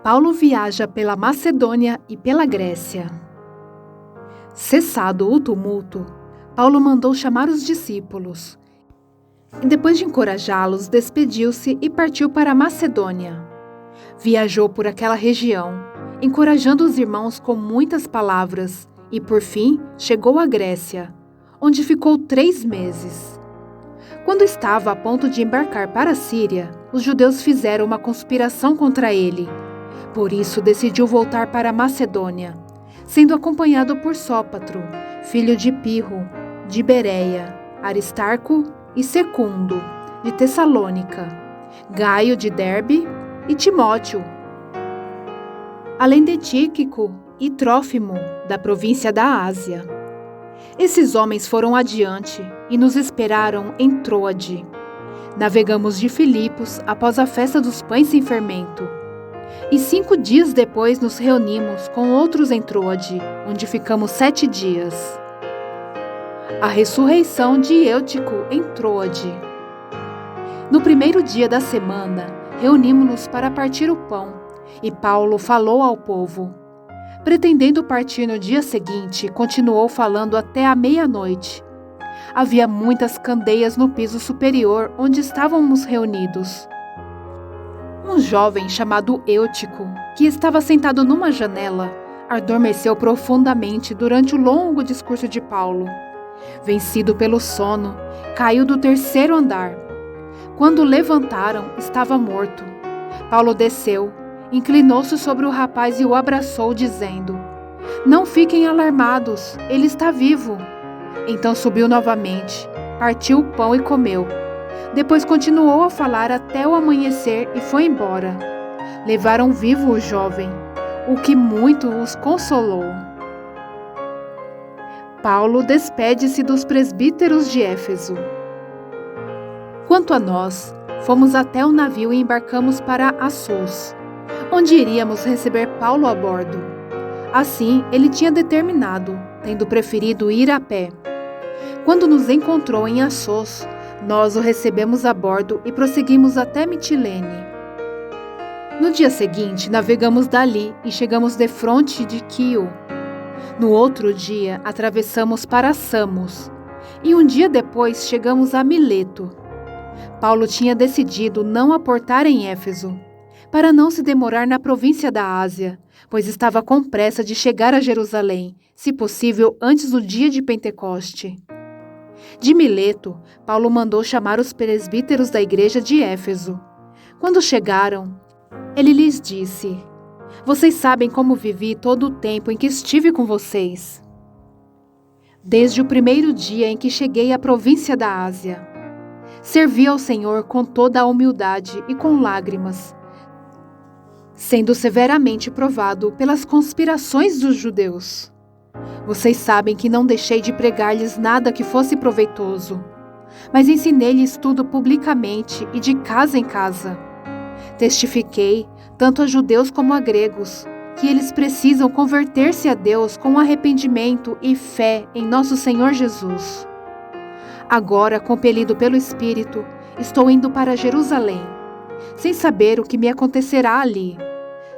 Paulo viaja pela Macedônia e pela Grécia. Cessado o tumulto, Paulo mandou chamar os discípulos e, depois de encorajá-los, despediu-se e partiu para a Macedônia. Viajou por aquela região, encorajando os irmãos com muitas palavras e, por fim, chegou à Grécia, onde ficou 3 meses. Quando estava a ponto de embarcar para a Síria, os judeus fizeram uma conspiração contra ele. Por isso, decidiu voltar para a Macedônia, sendo acompanhado por Sópatro, filho de Pirro, de Bereia, Aristarco e Secundo, de Tessalônica, Gaio de Derbe e Timóteo, além de Tíquico e Trófimo, da província da Ásia. Esses homens foram adiante e nos esperaram em Troade. Navegamos de Filipos após a festa dos pães sem fermento. E 5 dias depois nos reunimos com outros em Troade, onde ficamos 7 dias. A ressurreição de Eutico em Troade. No primeiro dia da semana, reunimos-nos para partir o pão, e Paulo falou ao povo. Pretendendo partir no dia seguinte, continuou falando até a meia-noite. Havia muitas candeias no piso superior onde estávamos reunidos. Um jovem chamado Eutico, que estava sentado numa janela, adormeceu profundamente durante o longo discurso de Paulo. Vencido pelo sono, caiu do 3º andar. Quando levantaram, estava morto. Paulo desceu, inclinou-se sobre o rapaz e o abraçou, dizendo: "Não fiquem alarmados, ele está vivo." Então subiu novamente, partiu o pão e comeu. Depois continuou a falar até o amanhecer e foi embora. Levaram vivo o jovem, o que muito os consolou. Paulo despede-se dos presbíteros de Éfeso. Quanto a nós, fomos até o navio e embarcamos para Assos, onde iríamos receber Paulo a bordo. Assim, ele tinha determinado, tendo preferido ir a pé. Quando nos encontrou em Assos, nós o recebemos a bordo e prosseguimos até Mitilene. No dia seguinte, navegamos dali e chegamos defronte de Quio. No outro dia, atravessamos para Samos, e um dia depois chegamos a Mileto. Paulo tinha decidido não aportar em Éfeso, para não se demorar na província da Ásia, pois estava com pressa de chegar a Jerusalém, se possível antes do dia de Pentecoste. De Mileto, Paulo mandou chamar os presbíteros da igreja de Éfeso. Quando chegaram, ele lhes disse: "Vocês sabem como vivi todo o tempo em que estive com vocês. Desde o primeiro dia em que cheguei à província da Ásia, servi ao Senhor com toda a humildade e com lágrimas, sendo severamente provado pelas conspirações dos judeus. Vocês sabem que não deixei de pregar-lhes nada que fosse proveitoso, mas ensinei-lhes tudo publicamente e de casa em casa. Testifiquei, tanto a judeus como a gregos, que eles precisam converter-se a Deus com arrependimento e fé em nosso Senhor Jesus. Agora, compelido pelo Espírito, estou indo para Jerusalém, sem saber o que me acontecerá ali.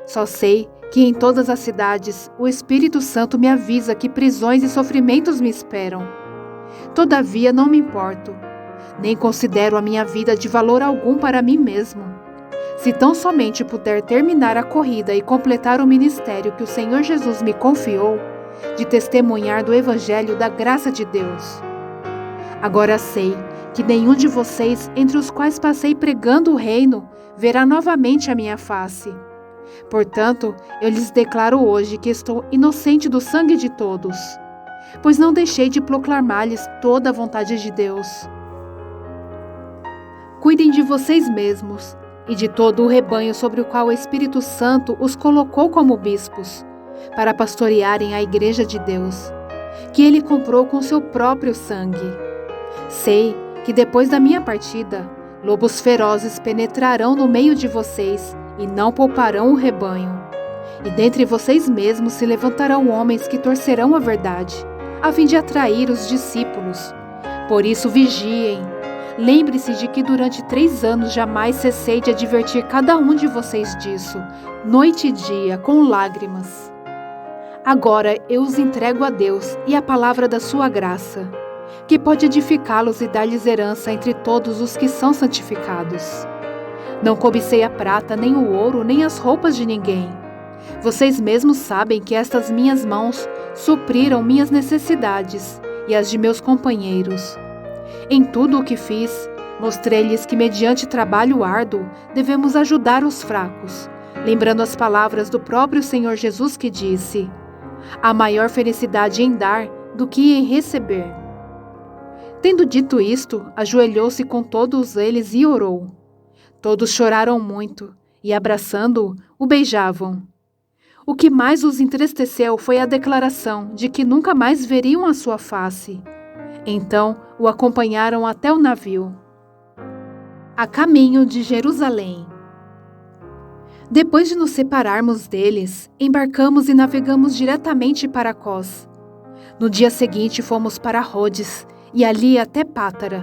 Só sei que em todas as cidades o Espírito Santo me avisa que prisões e sofrimentos me esperam. Todavia não me importo, nem considero a minha vida de valor algum para mim mesmo. Se tão somente puder terminar a corrida e completar o ministério que o Senhor Jesus me confiou, de testemunhar do Evangelho da graça de Deus. Agora sei que nenhum de vocês, entre os quais passei pregando o reino, verá novamente a minha face. Portanto, eu lhes declaro hoje que estou inocente do sangue de todos, pois não deixei de proclamar-lhes toda a vontade de Deus. Cuidem de vocês mesmos e de todo o rebanho sobre o qual o Espírito Santo os colocou como bispos, para pastorearem a igreja de Deus, que ele comprou com seu próprio sangue. Sei que depois da minha partida, lobos ferozes penetrarão no meio de vocês e não pouparão o rebanho. E dentre vocês mesmos se levantarão homens que torcerão a verdade, a fim de atrair os discípulos. Por isso vigiem. lembre-se de que durante 3 anos jamais cessei de advertir cada um de vocês disso, noite e dia, com lágrimas. Agora eu os entrego a Deus e à palavra da sua graça, que pode edificá-los e dar-lhes herança entre todos os que são santificados. Não cobicei a prata, nem o ouro, nem as roupas de ninguém. Vocês mesmos sabem que estas minhas mãos supriram minhas necessidades e as de meus companheiros. Em tudo o que fiz, mostrei-lhes que mediante trabalho árduo devemos ajudar os fracos, lembrando as palavras do próprio Senhor Jesus que disse: há maior felicidade em dar do que em receber. Tendo dito isto, ajoelhou-se com todos eles e orou. Todos choraram muito e, abraçando-o, o beijavam. O que mais os entristeceu foi a declaração de que nunca mais veriam a sua face. Então o acompanharam até o navio. A caminho de Jerusalém. Depois de nos separarmos deles, embarcamos e navegamos diretamente para Cós. No dia seguinte fomos para Rhodes e ali até Pátara.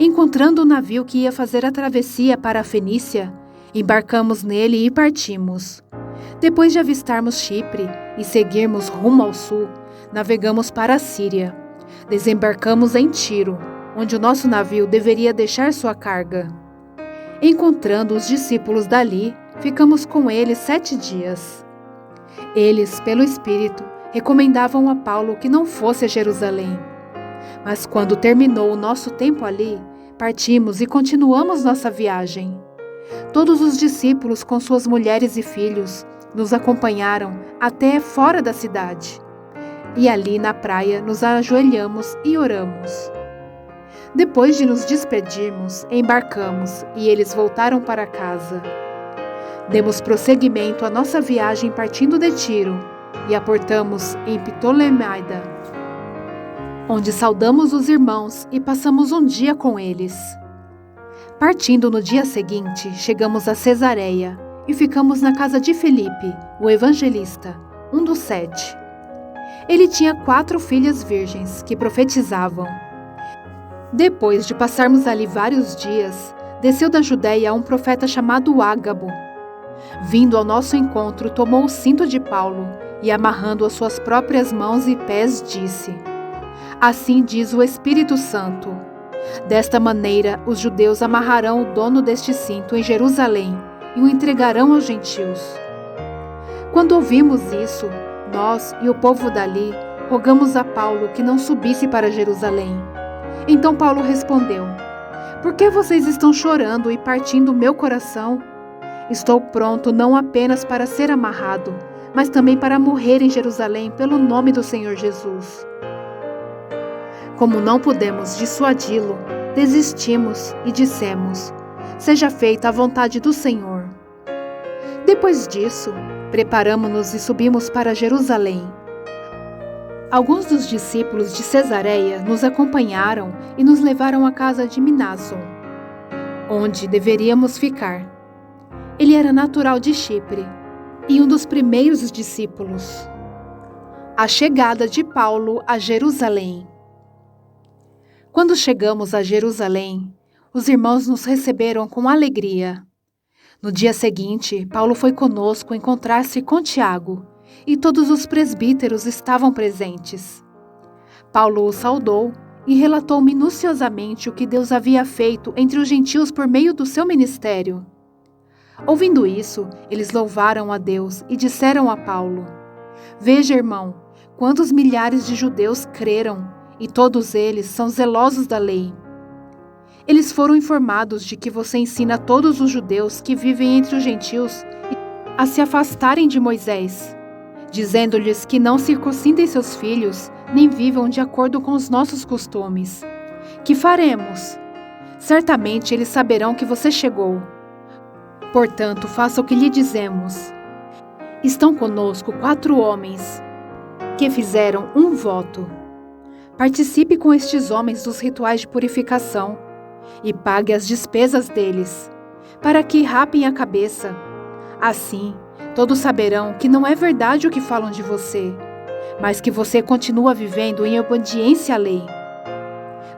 Encontrando o navio que ia fazer a travessia para a Fenícia, embarcamos nele e partimos. Depois de avistarmos Chipre e seguirmos rumo ao sul, navegamos para a Síria. Desembarcamos em Tiro, onde o nosso navio deveria deixar sua carga. Encontrando os discípulos dali, ficamos com eles 7 dias. Eles, pelo Espírito, recomendavam a Paulo que não fosse a Jerusalém. Mas quando terminou o nosso tempo ali, partimos e continuamos nossa viagem. Todos os discípulos, com suas mulheres e filhos, nos acompanharam até fora da cidade. E ali na praia nos ajoelhamos e oramos. Depois de nos despedirmos, embarcamos e eles voltaram para casa. Demos prosseguimento à nossa viagem partindo de Tiro e aportamos em Ptolemaida, onde saudamos os irmãos e passamos um dia com eles. Partindo no dia seguinte, chegamos a Cesareia e ficamos na casa de Filipe, o evangelista, um dos 7. Ele tinha 4 filhas virgens que profetizavam. Depois de passarmos ali vários dias, desceu da Judéia um profeta chamado Ágabo. Vindo ao nosso encontro, tomou o cinto de Paulo e, amarrando as suas próprias mãos e pés, disse: assim diz o Espírito Santo: desta maneira os judeus amarrarão o dono deste cinto em Jerusalém e o entregarão aos gentios. Quando ouvimos isso, nós e o povo dali rogamos a Paulo que não subisse para Jerusalém. Então Paulo respondeu: por que vocês estão chorando e partindo o meu coração? Estou pronto não apenas para ser amarrado, mas também para morrer em Jerusalém pelo nome do Senhor Jesus. Como não pudemos dissuadi-lo, desistimos e dissemos: seja feita a vontade do Senhor. Depois disso, preparamo-nos e subimos para Jerusalém. Alguns dos discípulos de Cesareia nos acompanharam e nos levaram à casa de Mnason, onde deveríamos ficar. Ele era natural de Chipre e um dos primeiros discípulos. A chegada de Paulo a Jerusalém. Quando chegamos a Jerusalém, os irmãos nos receberam com alegria. No dia seguinte, Paulo foi conosco encontrar-se com Tiago, e todos os presbíteros estavam presentes. Paulo o saudou e relatou minuciosamente o que Deus havia feito entre os gentios por meio do seu ministério. Ouvindo isso, eles louvaram a Deus e disseram a Paulo: veja, irmão, quantos milhares de judeus creram, e todos eles são zelosos da lei. Eles foram informados de que você ensina todos os judeus que vivem entre os gentios a se afastarem de Moisés, dizendo-lhes que não circuncindem seus filhos, nem vivam de acordo com os nossos costumes. Que faremos? Certamente eles saberão que você chegou. Portanto, faça o que lhe dizemos. Estão conosco 4 homens que fizeram um voto. Participe com estes homens dos rituais de purificação e pague as despesas deles, para que rapem a cabeça. Assim, todos saberão que não é verdade o que falam de você, mas que você continua vivendo em obediência à lei.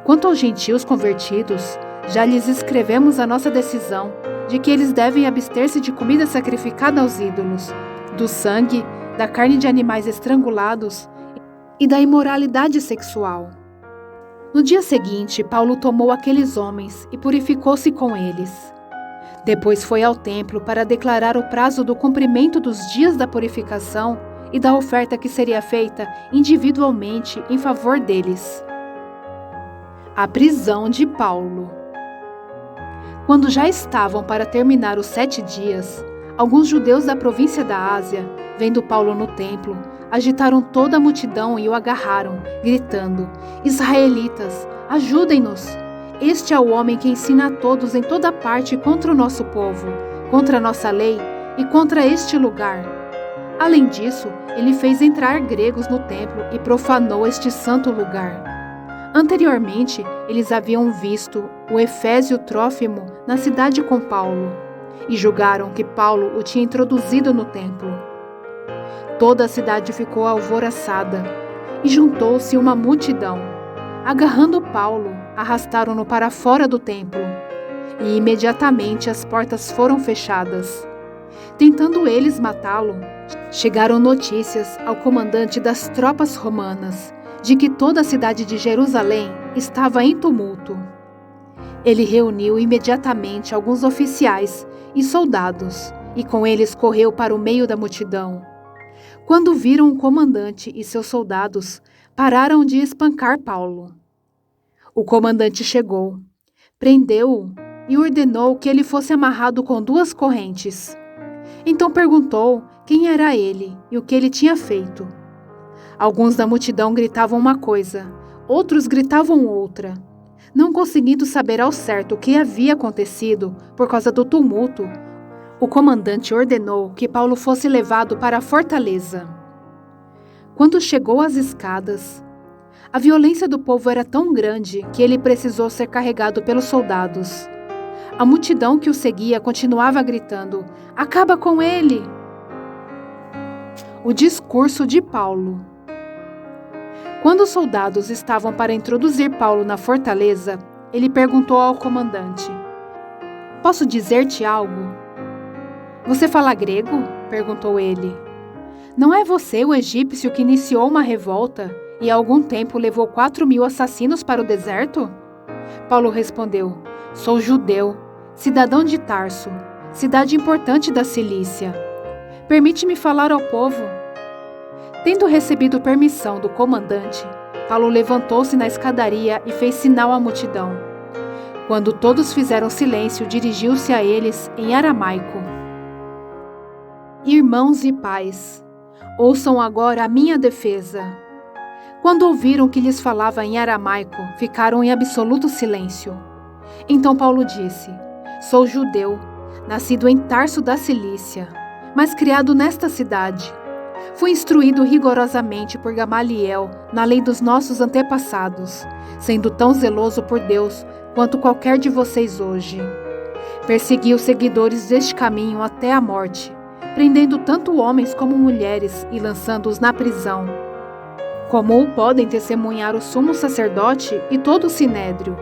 Quanto aos gentios convertidos, Já lhes escrevemos a nossa decisão de que eles devem abster-se de comida sacrificada aos ídolos, do sangue, da carne de animais estrangulados e da imoralidade sexual. No dia seguinte, Paulo tomou aqueles homens e purificou-se com eles. Depois foi ao templo para declarar o prazo do cumprimento dos dias da purificação e da oferta que seria feita individualmente em favor deles. A prisão de Paulo. Quando já estavam para terminar os 7 dias, alguns judeus da província da Ásia, vendo Paulo no templo, agitaram toda a multidão e o agarraram, gritando: Israelitas, ajudem-nos! Este é o homem que ensina a todos em toda parte contra o nosso povo, contra a nossa lei e contra este lugar. Além disso, ele fez entrar gregos no templo e profanou este santo lugar. Anteriormente, eles haviam visto o efésio Trófimo na cidade com Paulo e julgaram que Paulo o tinha introduzido no templo. Toda a cidade ficou alvoroçada e juntou-se uma multidão. Agarrando Paulo, arrastaram-no para fora do templo e imediatamente as portas foram fechadas. Tentando eles matá-lo, chegaram notícias ao comandante das tropas romanas de que toda a cidade de Jerusalém estava em tumulto. Ele reuniu imediatamente alguns oficiais e soldados e com eles correu para o meio da multidão. Quando viram o comandante e seus soldados, pararam de espancar Paulo. O comandante chegou, prendeu-o e ordenou que ele fosse amarrado com 2 correntes. Então perguntou quem era ele e o que ele tinha feito. Alguns da multidão gritavam uma coisa, outros gritavam outra. Não conseguindo saber ao certo o que havia acontecido por causa do tumulto, o comandante ordenou que Paulo fosse levado para a fortaleza. Quando chegou às escadas, a violência do povo era tão grande que ele precisou ser carregado pelos soldados. A multidão que o seguia continuava gritando: "Acaba com ele!" O discurso de Paulo. Quando os soldados estavam para introduzir Paulo na fortaleza, ele perguntou ao comandante: "Posso dizer-te algo?" "Você fala grego?" perguntou ele. "Não é você o egípcio que iniciou uma revolta e há algum tempo levou 4.000 assassinos para o deserto?" Paulo respondeu: "Sou judeu, cidadão de Tarso, cidade importante da Cilícia. Permite-me falar ao povo." Tendo recebido permissão do comandante, Paulo levantou-se na escadaria e fez sinal à multidão. Quando todos fizeram silêncio, dirigiu-se a eles em aramaico: "Irmãos e pais, ouçam agora a minha defesa." Quando ouviram que lhes falava em aramaico, ficaram em absoluto silêncio. Então Paulo disse: "Sou judeu, nascido em Tarso da Cilícia, mas criado nesta cidade. Fui instruído rigorosamente por Gamaliel na lei dos nossos antepassados, sendo tão zeloso por Deus quanto qualquer de vocês hoje. Persegui os seguidores deste caminho até a morte, prendendo tanto homens como mulheres e lançando-os na prisão. Como o podem testemunhar o sumo sacerdote e todo o sinédrio.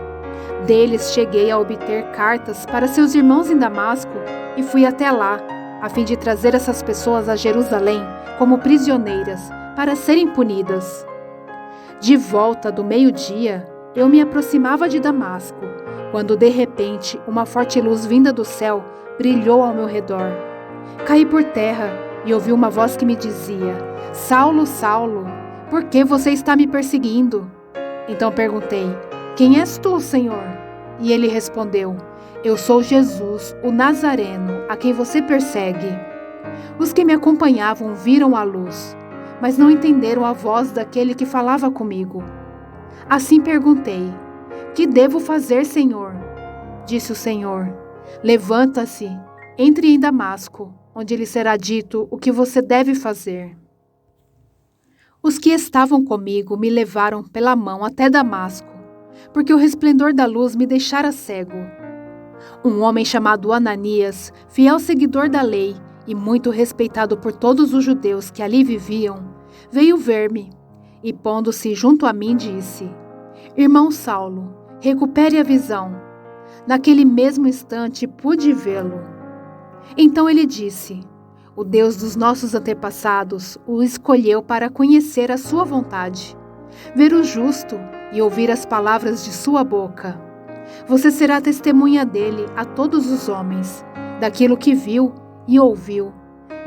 Deles cheguei a obter cartas para seus irmãos em Damasco e fui até lá, a fim de trazer essas pessoas a Jerusalém como prisioneiras, para serem punidas. De volta do meio-dia, eu me aproximava de Damasco, quando de repente uma forte luz vinda do céu brilhou ao meu redor. Caí por terra e ouvi uma voz que me dizia: "Saulo, Saulo, por que você está me perseguindo?" Então perguntei: "Quem és tu, Senhor?" E ele respondeu: "Eu sou Jesus, o Nazareno, a quem você persegue." Os que me acompanhavam viram a luz, mas não entenderam a voz daquele que falava comigo. Assim perguntei: "Que devo fazer, Senhor?" Disse o Senhor: "Levanta-se, entre em Damasco, onde lhe será dito o que você deve fazer." Os que estavam comigo me levaram pela mão até Damasco, porque o resplendor da luz me deixara cego. Um homem chamado Ananias, fiel seguidor da lei e muito respeitado por todos os judeus que ali viviam, veio ver-me e, pondo-se junto a mim, disse: "Irmão Saulo, recupere a visão." Naquele mesmo instante pude vê-lo. Então ele disse: o Deus dos nossos antepassados o escolheu para conhecer a sua vontade, ver o justo e ouvir as palavras de sua boca. Você será testemunha dele a todos os homens, daquilo que viu e ouviu.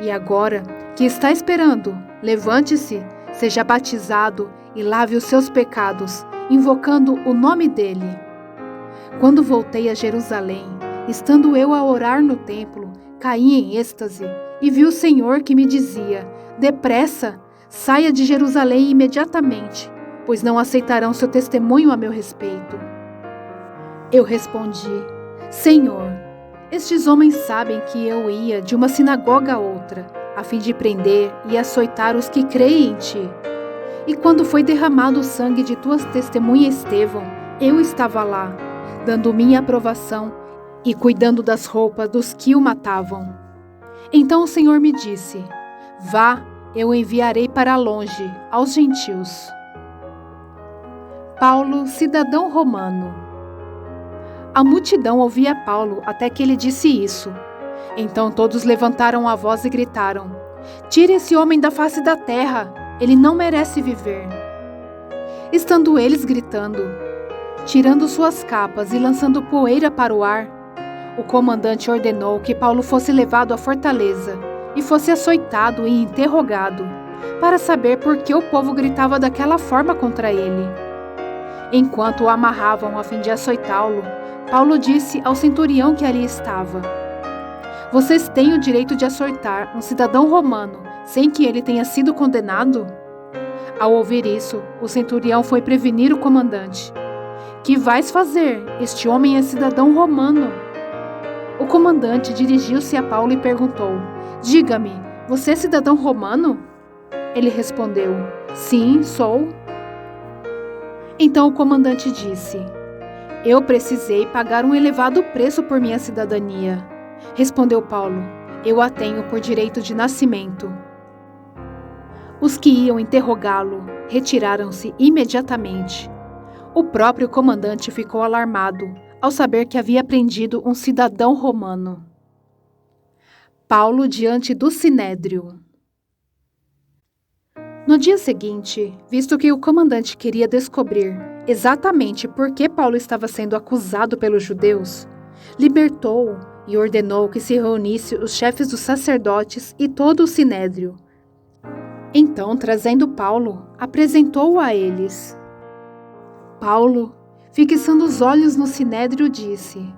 E agora, que está esperando, levante-se, seja batizado e lave os seus pecados, invocando o nome dele. Quando voltei a Jerusalém, estando eu a orar no templo, caí em êxtase e vi o Senhor que me dizia: depressa, saia de Jerusalém imediatamente, pois não aceitarão seu testemunho a meu respeito. Eu respondi: Senhor, estes homens sabem que eu ia de uma sinagoga a outra, a fim de prender e açoitar os que creem em ti. E quando foi derramado o sangue de tua testemunha Estevão, eu estava lá, dando minha aprovação e cuidando das roupas dos que o matavam. Então o Senhor me disse: vá, eu enviarei para longe, aos gentios. Paulo, cidadão romano. A multidão ouvia Paulo até que ele disse isso. Então todos levantaram a voz e gritaram: tire esse homem da face da terra, ele não merece viver. Estando eles gritando, tirando suas capas e lançando poeira para o ar, o comandante ordenou que Paulo fosse levado à fortaleza e fosse açoitado e interrogado, para saber por que o povo gritava daquela forma contra ele. Enquanto o amarravam a fim de açoitá-lo, Paulo disse ao centurião que ali estava: vocês têm o direito de açoitar um cidadão romano sem que ele tenha sido condenado? Ao ouvir isso, o centurião foi prevenir o comandante: que vais fazer? Este homem é cidadão romano. O comandante dirigiu-se a Paulo e perguntou: diga-me, você é cidadão romano? Ele respondeu: sim, sou. Então o comandante disse: eu precisei pagar um elevado preço por minha cidadania. Respondeu Paulo: eu a tenho por direito de nascimento. Os que iam interrogá-lo retiraram-se imediatamente. O próprio comandante ficou alarmado ao saber que havia prendido um cidadão romano. Paulo diante do Sinédrio. No dia seguinte, visto que o comandante queria descobrir exatamente por que Paulo estava sendo acusado pelos judeus, libertou-o e ordenou que se reunisse os chefes dos sacerdotes e todo o Sinédrio. Então, trazendo Paulo, apresentou-o a eles. Paulo, fixando os olhos no Sinédrio, disse: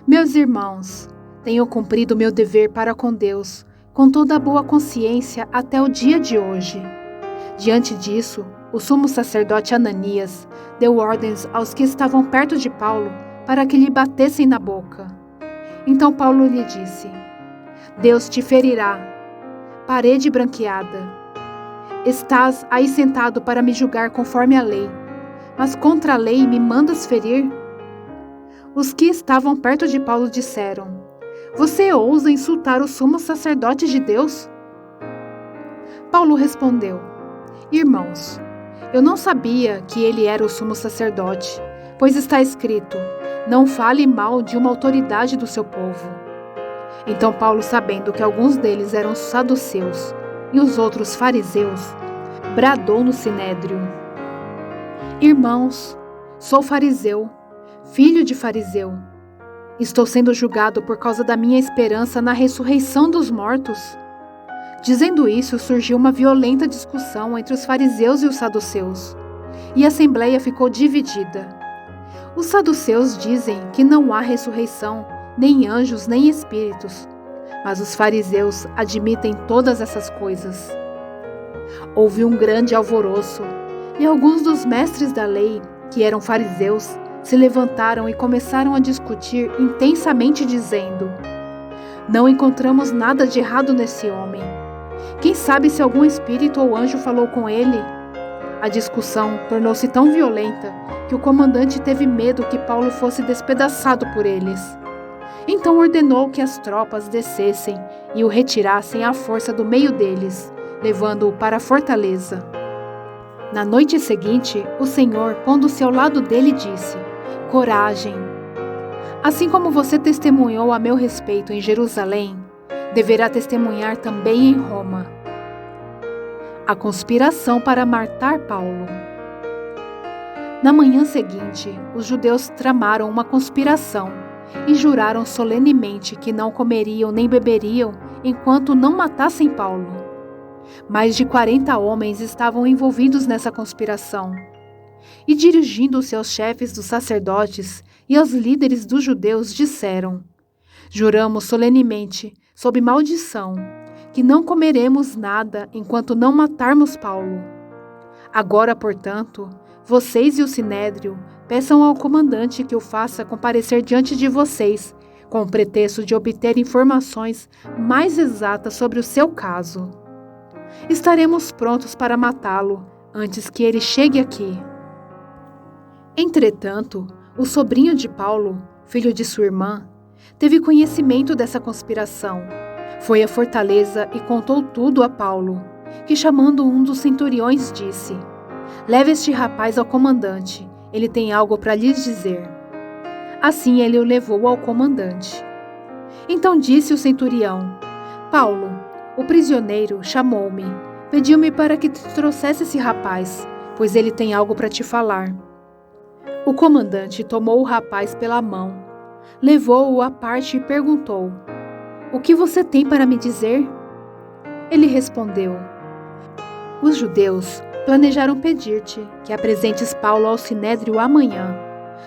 meus irmãos, tenho cumprido meu dever para com Deus, com toda a boa consciência até o dia de hoje. Diante disso, o sumo sacerdote Ananias deu ordens aos que estavam perto de Paulo para que lhe batessem na boca. Então Paulo lhe disse: Deus te ferirá, parede branqueada. Estás aí sentado para me julgar conforme a lei, mas contra a lei me mandas ferir? Os que estavam perto de Paulo disseram: você ousa insultar o sumo sacerdote de Deus? Paulo respondeu: irmãos, eu não sabia que ele era o sumo sacerdote, pois está escrito: não fale mal de uma autoridade do seu povo. Então Paulo, sabendo que alguns deles eram saduceus e os outros fariseus, bradou no Sinédrio: irmãos, sou fariseu, filho de fariseu. Estou sendo julgado por causa da minha esperança na ressurreição dos mortos. Dizendo isso, surgiu uma violenta discussão entre os fariseus e os saduceus, e a assembleia ficou dividida. Os saduceus dizem que não há ressurreição, nem anjos, nem espíritos, mas os fariseus admitem todas essas coisas. Houve um grande alvoroço, e alguns dos mestres da lei, que eram fariseus, se levantaram e começaram a discutir intensamente, dizendo: não encontramos nada de errado nesse homem. Quem sabe se algum espírito ou anjo falou com ele? A discussão tornou-se tão violenta que o comandante teve medo que Paulo fosse despedaçado por eles. Então ordenou que as tropas descessem e o retirassem à força do meio deles, levando-o para a fortaleza. Na noite seguinte, o Senhor, pondo-se ao lado dele, disse: coragem. Assim como você testemunhou a meu respeito em Jerusalém, deverá testemunhar também em Roma. A conspiração para matar Paulo. Na manhã seguinte, os judeus tramaram uma conspiração e juraram solenemente que não comeriam nem beberiam enquanto não matassem Paulo. Mais de 40 homens estavam envolvidos nessa conspiração. E dirigindo-se aos chefes dos sacerdotes e aos líderes dos judeus, disseram: Juramos solenemente, sob maldição, que não comeremos nada enquanto não matarmos Paulo. Agora, portanto, vocês e o Sinédrio peçam ao comandante que o faça comparecer diante de vocês, com o pretexto de obter informações mais exatas sobre o seu caso. Estaremos prontos para matá-lo antes que ele chegue aqui. Entretanto, o sobrinho de Paulo, filho de sua irmã, teve conhecimento dessa conspiração. Foi à fortaleza e contou tudo a Paulo, que, chamando um dos centuriões, disse: Leve este rapaz ao comandante, ele tem algo para lhe dizer. Assim ele o levou ao comandante. Então disse o centurião: Paulo, o prisioneiro, chamou-me, pediu-me para que te trouxesse esse rapaz, pois ele tem algo para te falar. O comandante tomou o rapaz pela mão, levou-o à parte e perguntou: O que você tem para me dizer? Ele respondeu: Os judeus planejaram pedir-te que apresentes Paulo ao Sinédrio amanhã,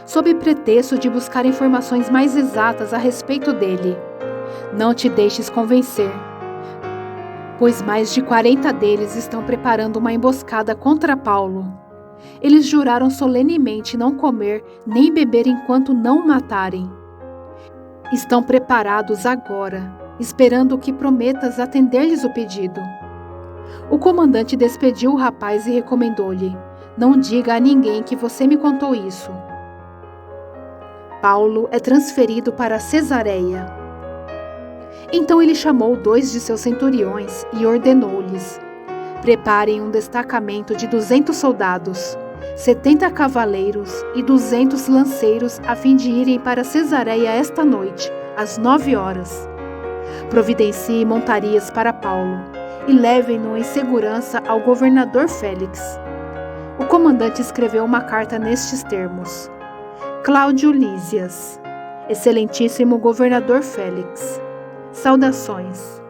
sob pretexto de buscar informações mais exatas a respeito dele. Não te deixes convencer, pois mais de 40 deles estão preparando uma emboscada contra Paulo. Eles juraram solenemente não comer nem beber enquanto não o matarem. Estão preparados agora, esperando que prometas atender-lhes o pedido. O comandante despediu o rapaz e recomendou-lhe: Não diga a ninguém que você me contou isso. Paulo é transferido para Cesareia. Então ele chamou 2 de seus centuriões e ordenou-lhes: Preparem um destacamento de 200 soldados, 70 cavaleiros e 200 lanceiros a fim de irem para Cesareia esta noite, às 9 horas. Providencie montarias para Paulo e levem-no em segurança ao governador Félix. O comandante escreveu uma carta nestes termos: Cláudio Lísias, excelentíssimo governador Félix, saudações.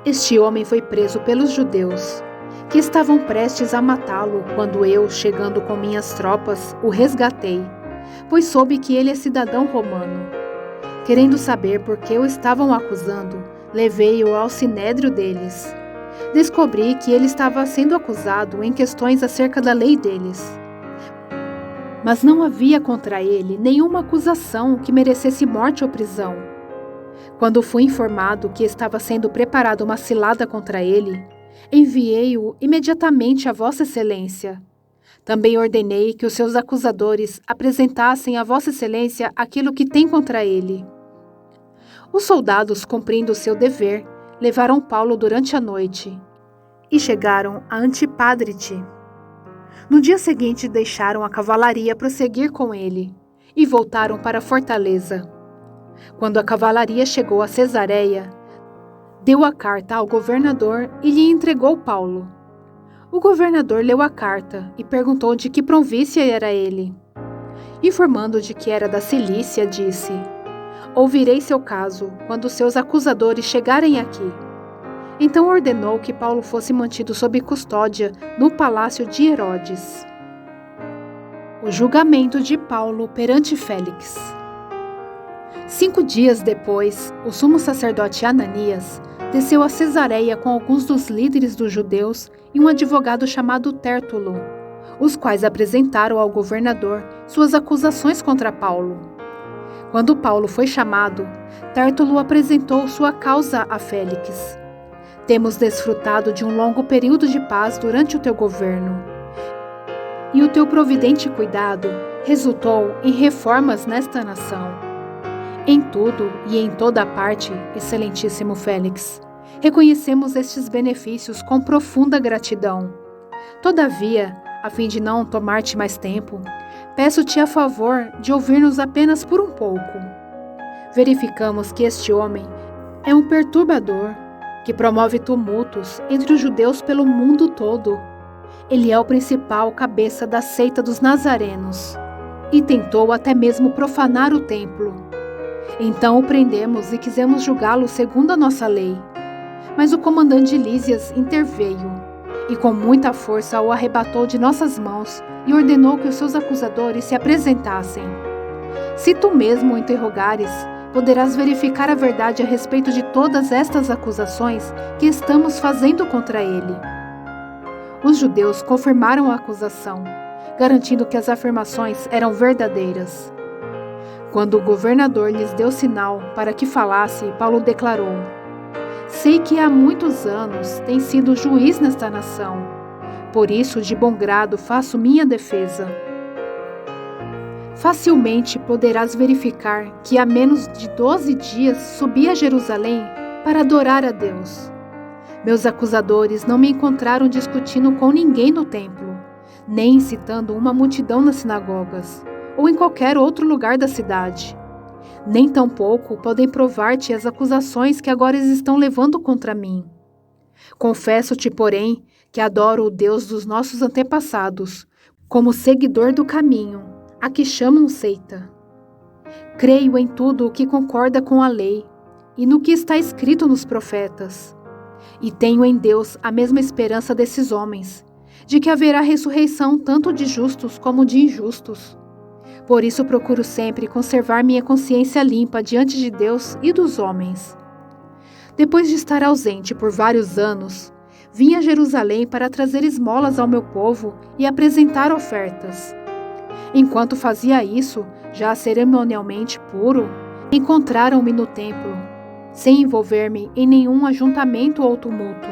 Este homem foi preso pelos judeus, que estavam prestes a matá-lo quando eu, chegando com minhas tropas, o resgatei, pois soube que ele é cidadão romano. Querendo saber por que o estavam acusando, levei-o ao sinédrio deles. Descobri que ele estava sendo acusado em questões acerca da lei deles. Mas não havia contra ele nenhuma acusação que merecesse morte ou prisão. Quando fui informado que estava sendo preparada uma cilada contra ele, enviei-o imediatamente a Vossa Excelência. Também ordenei que os seus acusadores apresentassem a Vossa Excelência aquilo que tem contra ele. Os soldados, cumprindo seu dever, levaram Paulo durante a noite e chegaram a Antipádrite. No dia seguinte deixaram a cavalaria prosseguir com ele e voltaram para a fortaleza. Quando a cavalaria chegou a Cesareia, deu a carta ao governador e lhe entregou Paulo. O governador leu a carta e perguntou de que província era ele. Informando de que era da Cilícia, disse: Ouvirei seu caso quando seus acusadores chegarem aqui. Então ordenou que Paulo fosse mantido sob custódia no palácio de Herodes. O julgamento de Paulo perante Félix. 5 dias depois, o sumo sacerdote Ananias desceu a Cesareia com alguns dos líderes dos judeus e um advogado chamado Tértulo, os quais apresentaram ao governador suas acusações contra Paulo. Quando Paulo foi chamado, Tértulo apresentou sua causa a Félix. Temos desfrutado de um longo período de paz durante o teu governo, e o teu providente cuidado resultou em reformas nesta nação. Em tudo e em toda parte, excelentíssimo Félix, reconhecemos estes benefícios com profunda gratidão. Todavia, a fim de não tomar-te mais tempo, peço-te a favor de ouvir-nos apenas por um pouco. Verificamos que este homem é um perturbador que promove tumultos entre os judeus pelo mundo todo. Ele é o principal cabeça da seita dos nazarenos e tentou até mesmo profanar o templo. Então o prendemos e quisemos julgá-lo segundo a nossa lei. Mas o comandante Lísias interveio e com muita força o arrebatou de nossas mãos e ordenou que os seus acusadores se apresentassem. Se tu mesmo o interrogares, poderás verificar a verdade a respeito de todas estas acusações que estamos fazendo contra ele. Os judeus confirmaram a acusação, garantindo que as afirmações eram verdadeiras. Quando o governador lhes deu sinal para que falasse, Paulo declarou: sei que há muitos anos tem sido juiz nesta nação, por isso de bom grado faço minha defesa. Facilmente poderás verificar que há menos de 12 dias subi a Jerusalém para adorar a Deus. Meus acusadores não me encontraram discutindo com ninguém no templo, nem incitando uma multidão nas sinagogas, ou em qualquer outro lugar da cidade. Nem tampouco podem provar-te as acusações que agora estão levando contra mim. Confesso-te, porém, que adoro o Deus dos nossos antepassados, como seguidor do caminho, a que chamam seita. Creio em tudo o que concorda com a lei e no que está escrito nos profetas. E tenho em Deus a mesma esperança desses homens, de que haverá ressurreição tanto de justos como de injustos. Por isso procuro sempre conservar minha consciência limpa diante de Deus e dos homens. Depois de estar ausente por vários anos, vim a Jerusalém para trazer esmolas ao meu povo e apresentar ofertas. Enquanto fazia isso, já cerimonialmente puro, encontraram-me no templo, sem envolver-me em nenhum ajuntamento ou tumulto.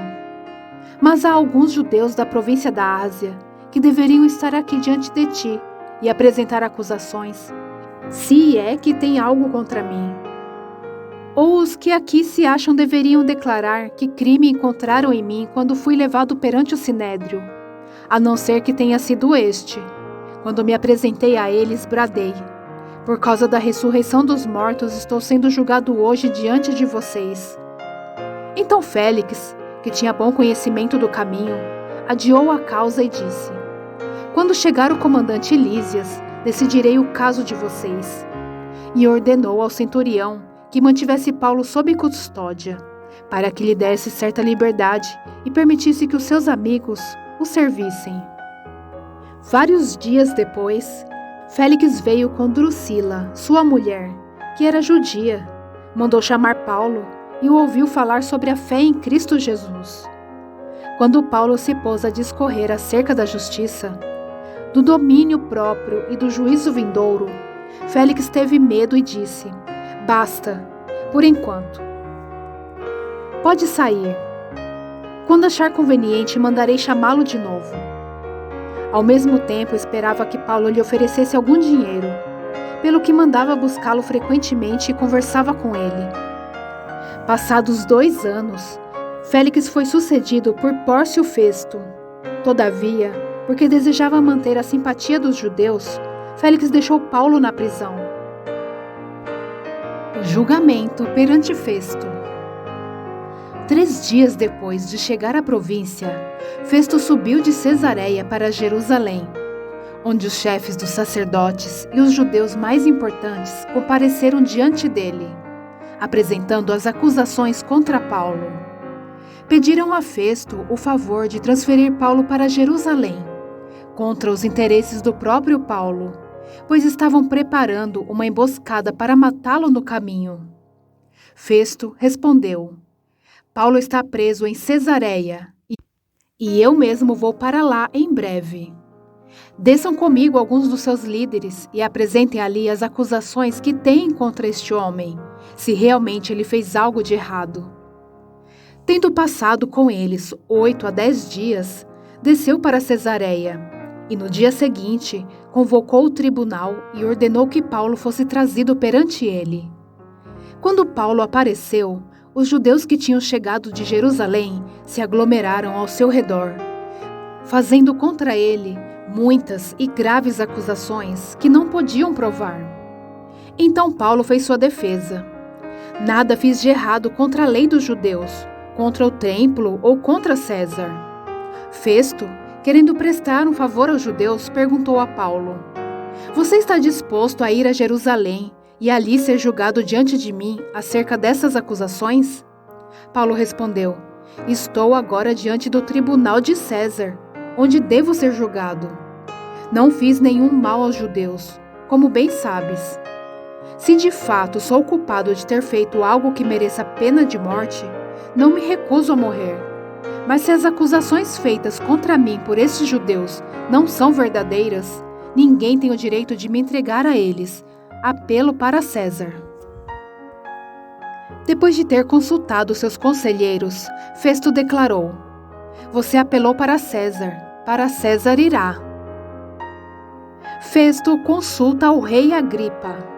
Mas há alguns judeus da província da Ásia que deveriam estar aqui diante de ti e apresentar acusações, se é que tem algo contra mim. Ou os que aqui se acham deveriam declarar que crime encontraram em mim quando fui levado perante o sinédrio, a não ser que tenha sido este. Quando me apresentei a eles, bradei: por causa da ressurreição dos mortos, estou sendo julgado hoje diante de vocês. Então Félix, que tinha bom conhecimento do caminho, adiou a causa e disse: quando chegar o comandante Lísias, decidirei o caso de vocês. E ordenou ao centurião que mantivesse Paulo sob custódia, para que lhe desse certa liberdade e permitisse que os seus amigos o servissem. Vários dias depois, Félix veio com Drusila, sua mulher, que era judia, mandou chamar Paulo e o ouviu falar sobre a fé em Cristo Jesus. Quando Paulo se pôs a discorrer acerca da justiça, do domínio próprio e do juízo vindouro, Félix teve medo e disse: basta, por enquanto. Pode sair. Quando achar conveniente, mandarei chamá-lo de novo. Ao mesmo tempo, esperava que Paulo lhe oferecesse algum dinheiro, pelo que mandava buscá-lo frequentemente e conversava com ele. Passados 2 anos, Félix foi sucedido por Pórcio Festo. Todavia, porque desejava manter a simpatia dos judeus, Félix deixou Paulo na prisão. Julgamento perante Festo. 3 dias depois de chegar à província, Festo subiu de Cesareia para Jerusalém, onde os chefes dos sacerdotes e os judeus mais importantes compareceram diante dele, apresentando as acusações contra Paulo. Pediram a Festo o favor de transferir Paulo para Jerusalém, contra os interesses do próprio Paulo, pois estavam preparando uma emboscada para matá-lo no caminho. Festo respondeu: Paulo está preso em Cesareia, e eu mesmo vou para lá em breve. Desçam comigo alguns dos seus líderes e apresentem ali as acusações que têm contra este homem, se realmente ele fez algo de errado. Tendo passado com eles 8 a 10 dias, desceu para Cesareia, e no dia seguinte convocou o tribunal e ordenou que Paulo fosse trazido perante ele. Quando Paulo apareceu, os judeus que tinham chegado de Jerusalém se aglomeraram ao seu redor, fazendo contra ele muitas e graves acusações que não podiam provar. Então Paulo fez sua defesa. Nada fiz de errado contra a lei dos judeus, contra o templo ou contra César. Festo, querendo prestar um favor aos judeus, perguntou a Paulo: Você está disposto a ir a Jerusalém e ali ser julgado diante de mim acerca dessas acusações? Paulo respondeu: Estou agora diante do tribunal de César, onde devo ser julgado. Não fiz nenhum mal aos judeus, como bem sabes. Se de fato sou culpado de ter feito algo que mereça pena de morte, não me recuso a morrer. Mas se as acusações feitas contra mim por estes judeus não são verdadeiras, ninguém tem o direito de me entregar a eles. Apelo para César. Depois de ter consultado seus conselheiros, Festo declarou: Você apelou para César irá. Festo consulta o rei Agripa.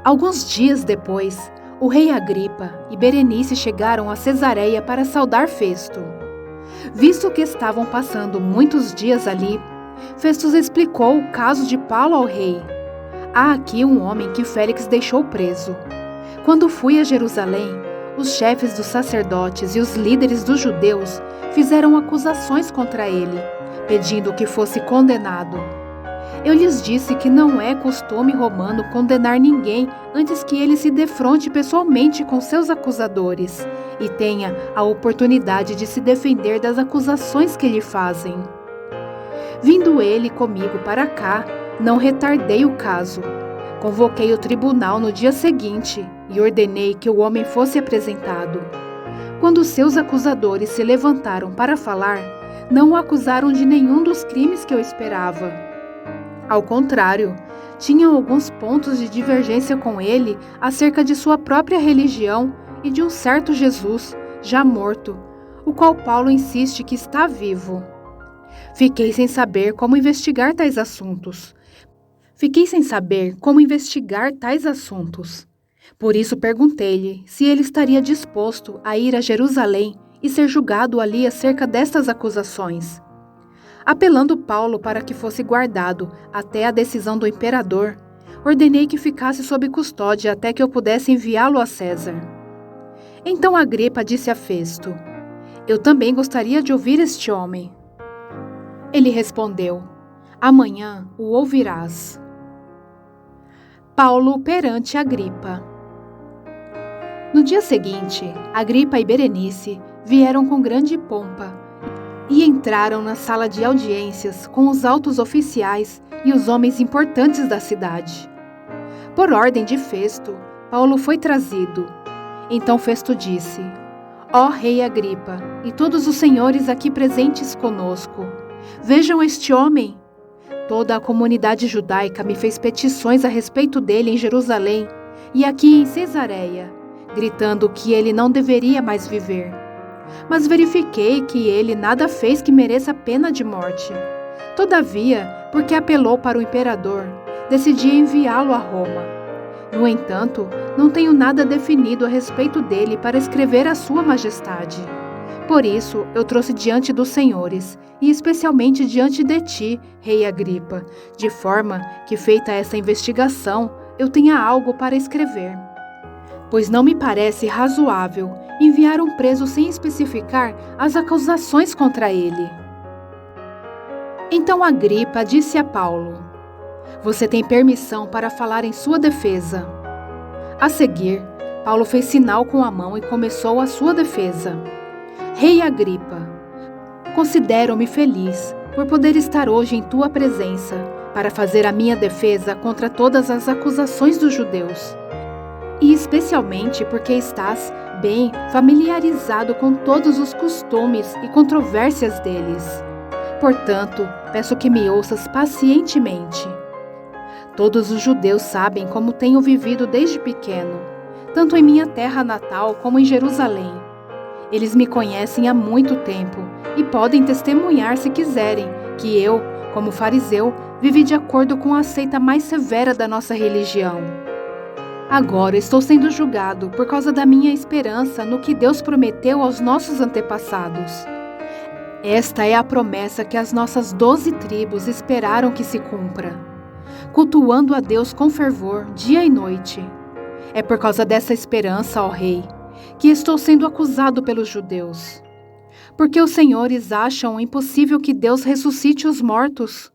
Alguns dias depois, o rei Agripa e Berenice chegaram a Cesareia para saudar Festo. Visto que estavam passando muitos dias ali, Festo explicou o caso de Paulo ao rei. Há aqui um homem que Félix deixou preso. Quando fui a Jerusalém, os chefes dos sacerdotes e os líderes dos judeus fizeram acusações contra ele, pedindo que fosse condenado. Eu lhes disse que não é costume romano condenar ninguém antes que ele se defronte pessoalmente com seus acusadores e tenha a oportunidade de se defender das acusações que lhe fazem. Vindo ele comigo para cá, não retardei o caso. Convoquei o tribunal no dia seguinte e ordenei que o homem fosse apresentado. Quando seus acusadores se levantaram para falar, não o acusaram de nenhum dos crimes que eu esperava. Ao contrário, tinham alguns pontos de divergência com ele acerca de sua própria religião e de um certo Jesus, já morto, o qual Paulo insiste que está vivo. Fiquei sem saber como investigar tais assuntos. Por isso perguntei-lhe se ele estaria disposto a ir a Jerusalém e ser julgado ali acerca destas acusações. Apelando Paulo para que fosse guardado até a decisão do imperador, ordenei que ficasse sob custódia até que eu pudesse enviá-lo a César. Então Agripa disse a Festo: Eu também gostaria de ouvir este homem. Ele respondeu: Amanhã o ouvirás. Paulo perante Agripa. No dia seguinte, Agripa e Berenice vieram com grande pompa e entraram na sala de audiências com os altos oficiais e os homens importantes da cidade. Por ordem de Festo, Paulo foi trazido. Então Festo disse: Ó rei Agripa e todos os senhores aqui presentes conosco, vejam este homem. Toda a comunidade judaica me fez petições a respeito dele em Jerusalém e aqui em Cesareia, gritando que ele não deveria mais viver. Mas verifiquei que ele nada fez que mereça pena de morte. Todavia, porque apelou para o imperador, decidi enviá-lo a Roma. No entanto, não tenho nada definido a respeito dele para escrever a sua majestade. Por isso, eu trouxe diante dos senhores, e especialmente diante de ti, rei Agripa, de forma que, feita essa investigação, eu tenha algo para escrever. Pois não me parece razoável enviar um preso sem especificar as acusações contra ele. Então Agripa disse a Paulo: Você tem permissão para falar em sua defesa. A seguir, Paulo fez sinal com a mão e começou a sua defesa. Rei Agripa, considero-me feliz por poder estar hoje em tua presença para fazer a minha defesa contra todas as acusações dos judeus. E especialmente porque estás bem familiarizado com todos os costumes e controvérsias deles. Portanto, peço que me ouças pacientemente. Todos os judeus sabem como tenho vivido desde pequeno, tanto em minha terra natal como em Jerusalém. Eles me conhecem há muito tempo e podem testemunhar se quiserem que eu, como fariseu, vivi de acordo com a seita mais severa da nossa religião. Agora estou sendo julgado por causa da minha esperança no que Deus prometeu aos nossos antepassados. Esta é a promessa que as nossas 12 tribos esperaram que se cumpra, cultuando a Deus com fervor dia e noite. É por causa dessa esperança, ó Rei, que estou sendo acusado pelos judeus. Porque os senhores acham impossível que Deus ressuscite os mortos.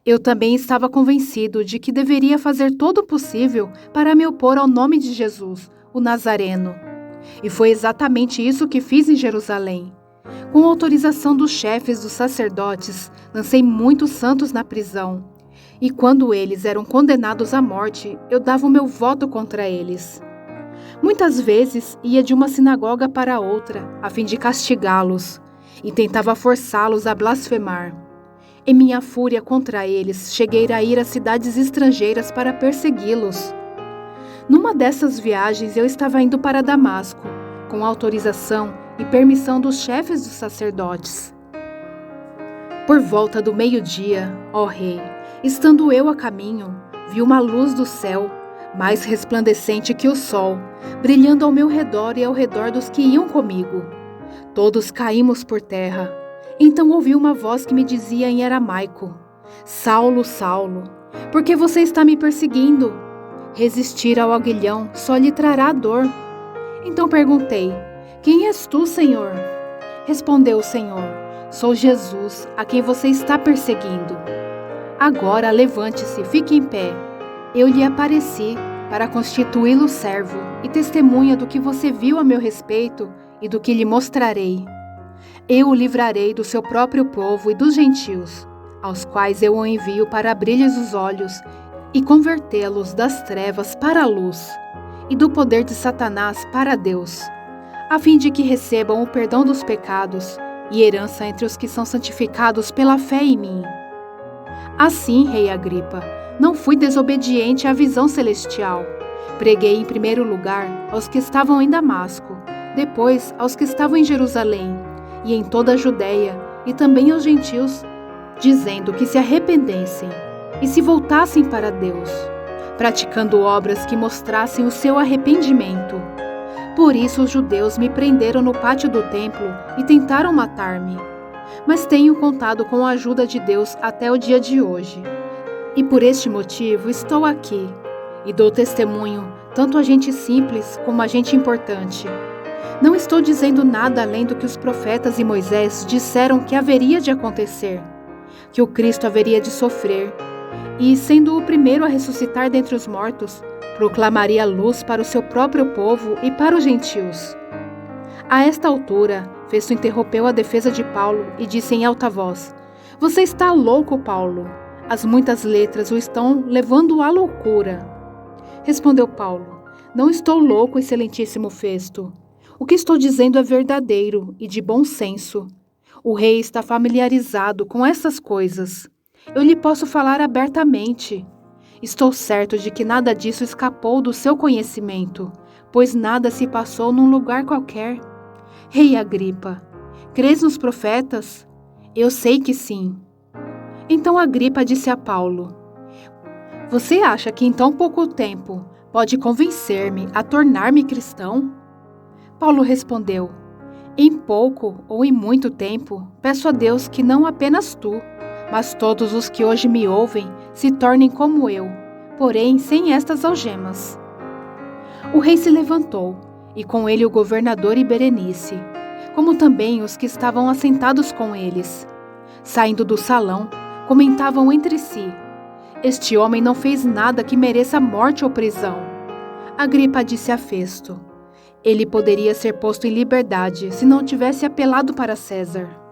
Eu também estava convencido de que deveria fazer todo o possível para me opor ao nome de Jesus, o Nazareno. E foi exatamente isso que fiz em Jerusalém. Com autorização dos chefes dos sacerdotes, lancei muitos santos na prisão. E quando eles eram condenados à morte, eu dava o meu voto contra eles. Muitas vezes ia de uma sinagoga para outra, a fim de castigá-los, e tentava forçá-los a blasfemar. Em minha fúria contra eles, cheguei a ir a cidades estrangeiras para persegui-los. Numa dessas viagens, eu estava indo para Damasco, com autorização e permissão dos chefes dos sacerdotes. Por volta do meio-dia, ó Rei, estando eu a caminho, vi uma luz do céu, mais resplandecente que o sol, brilhando ao meu redor e ao redor dos que iam comigo. Todos caímos por terra. Então ouvi uma voz que me dizia em aramaico: Saulo, Saulo, por que você está me perseguindo? Resistir ao aguilhão só lhe trará dor. Então perguntei: Quem és tu, Senhor? Respondeu o Senhor: Sou Jesus, a quem você está perseguindo. Agora levante-se, fique em pé. Eu lhe apareci para constituí-lo servo e testemunha do que você viu a meu respeito e do que lhe mostrarei. Eu o livrarei do seu próprio povo e dos gentios, aos quais eu o envio para abrir-lhes os olhos e convertê-los das trevas para a luz e do poder de Satanás para Deus, a fim de que recebam o perdão dos pecados e herança entre os que são santificados pela fé em mim. Assim, Rei Agripa, não fui desobediente à visão celestial. Preguei em primeiro lugar aos que estavam em Damasco, depois aos que estavam em Jerusalém e em toda a Judéia e também aos gentios, dizendo que se arrependessem e se voltassem para Deus, praticando obras que mostrassem o seu arrependimento. Por isso os judeus me prenderam no pátio do templo e tentaram matar-me. Mas tenho contado com a ajuda de Deus até o dia de hoje. E por este motivo estou aqui e dou testemunho tanto a gente simples como a gente importante. Não estou dizendo nada além do que os profetas e Moisés disseram que haveria de acontecer, que o Cristo haveria de sofrer, e, sendo o primeiro a ressuscitar dentre os mortos, proclamaria luz para o seu próprio povo e para os gentios. A esta altura, Festo interrompeu a defesa de Paulo e disse em alta voz: Você está louco, Paulo! As muitas letras o estão levando à loucura. Respondeu Paulo: Não estou louco, excelentíssimo Festo. O que estou dizendo é verdadeiro e de bom senso. O rei está familiarizado com essas coisas. Eu lhe posso falar abertamente. Estou certo de que nada disso escapou do seu conhecimento, pois nada se passou num lugar qualquer. Rei Agripa, crês nos profetas? Eu sei que sim. Então Agripa disse a Paulo: Você acha que em tão pouco tempo pode convencer-me a tornar-me cristão? Paulo respondeu: Em pouco ou em muito tempo, peço a Deus que não apenas tu, mas todos os que hoje me ouvem se tornem como eu, porém sem estas algemas. O rei se levantou, e com ele o governador e Berenice, como também os que estavam assentados com eles. Saindo do salão, comentavam entre si: Este homem não fez nada que mereça morte ou prisão. Agripa disse a Festo: Ele poderia ser posto em liberdade se não tivesse apelado para César.